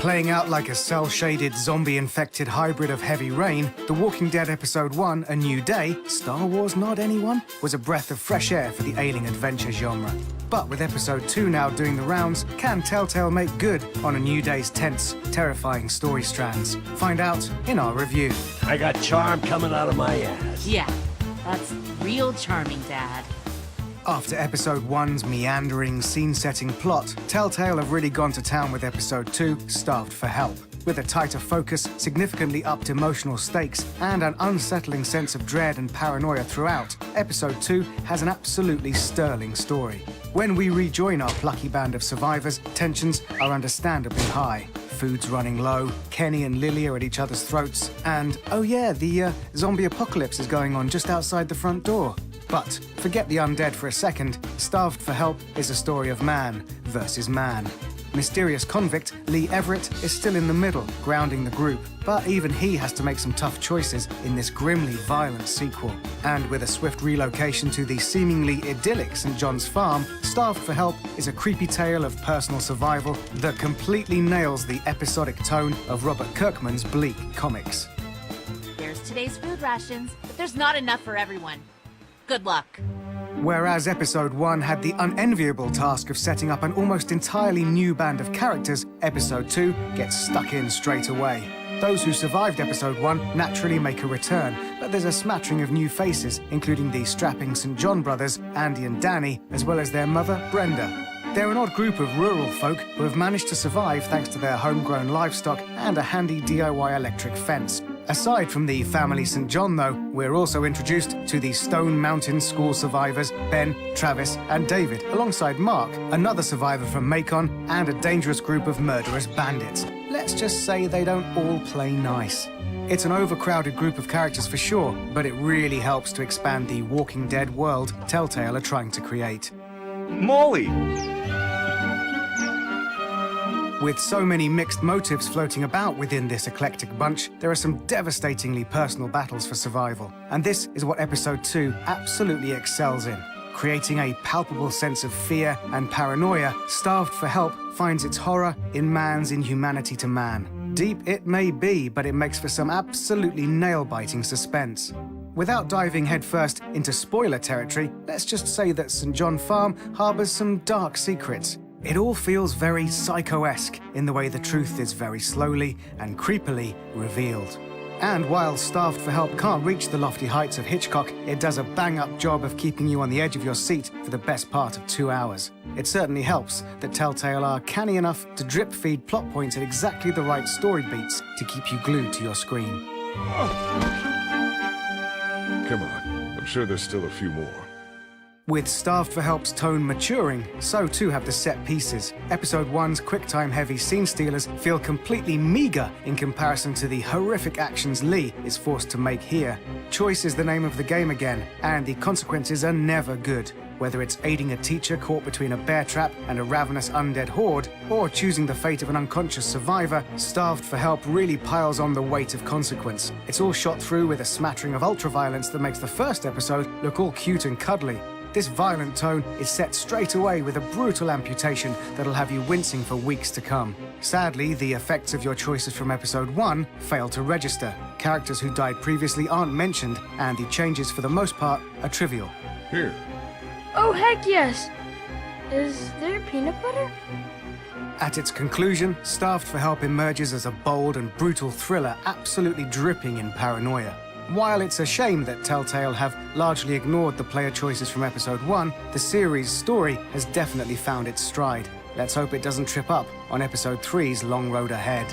Playing out like a cel-shaded, zombie-infected hybrid of Heavy Rain, The Walking Dead Episode 1, A New Day, Star Wars nod anyone, was a breath of fresh air for the ailing adventure genre. But with Episode 2 now doing the rounds, can Telltale make good on A New Day's tense, terrifying story strands? Find out in our review. I got charm coming out of my ass. Yeah, that's real charming, Dad. After Episode 1's meandering, scene-setting plot, Telltale have really gone to town with Episode 2, Starved for Help. With a tighter focus, significantly upped emotional stakes, and an unsettling sense of dread and paranoia throughout, Episode 2 has an absolutely sterling story. When we rejoin our plucky band of survivors, tensions are understandably high. Food's running low, Kenny and Lily are at each other's throats, and, oh yeah, the zombie apocalypse is going on just outside the front door. But forget the undead for a second. Starved for Help is a story of man versus man. Mysterious convict Lee Everett is still in the middle, grounding the group, but even he has to make some tough choices in this grimly violent sequel. And with a swift relocation to the seemingly idyllic St. John's Farm, Starved for Help is a creepy tale of personal survival that completely nails the episodic tone of Robert Kirkman's bleak comics. There's today's food rations, but there's not enough for everyone. Good luck. Whereas Episode 1 had the unenviable task of setting up an almost entirely new band of characters, Episode 2 gets stuck in straight away. Those who survived Episode 1 naturally make a return, but there's a smattering of new faces, including the strapping St. John brothers, Andy and Danny, as well as their mother, Brenda. They're an odd group of rural folk who have managed to survive thanks to their homegrown livestock and a handy DIY electric fence. Aside from the family St. John, though, we're also introduced to the Stone Mountain school survivors, Ben, Travis, and David, alongside Mark, another survivor from Macon, and a dangerous group of murderous bandits. Let's just say they don't all play nice. It's an overcrowded group of characters for sure, but it really helps to expand the Walking Dead world Telltale are trying to create. Molly! With so many mixed motives floating about within this eclectic bunch, there are some devastatingly personal battles for survival. And this is what Episode 2 absolutely excels in. Creating a palpable sense of fear and paranoia, Starved for Help finds its horror in man's inhumanity to man. Deep it may be, but it makes for some absolutely nail-biting suspense. Without diving headfirst into spoiler territory, let's just say that St. John Farm harbors some dark secrets. It all feels very Psycho-esque in the way the truth is very slowly and creepily revealed. And while Starved for Help can't reach the lofty heights of Hitchcock, it does a bang-up job of keeping you on the edge of your seat for the best part of 2 hours. It certainly helps that Telltale are canny enough to drip-feed plot points at exactly the right story beats to keep you glued to your screen. Come on, I'm sure there's still a few more. With Starved for Help's tone maturing, so too have the set pieces. Episode 1's quick-time-heavy scene stealers feel completely meager in comparison to the horrific actions Lee is forced to make here. Choice is the name of the game again, and the consequences are never good. Whether it's aiding a teacher caught between a bear trap and a ravenous undead horde, or choosing the fate of an unconscious survivor, Starved for Help really piles on the weight of consequence. It's all shot through with a smattering of ultra-violence that makes the first episode look all cute and cuddly. This violent tone is set straight away with a brutal amputation that'll have you wincing for weeks to come. Sadly, the effects of your choices from Episode 1 fail to register. Characters who died previously aren't mentioned, and the changes for the most part are trivial. Here. Oh, heck yes! Is there peanut butter? At its conclusion, Starved for Help emerges as a bold and brutal thriller absolutely dripping in paranoia. While it's a shame that Telltale have largely ignored the player choices from Episode 1, the series' story has definitely found its stride. Let's hope it doesn't trip up on Episode 3's long road ahead.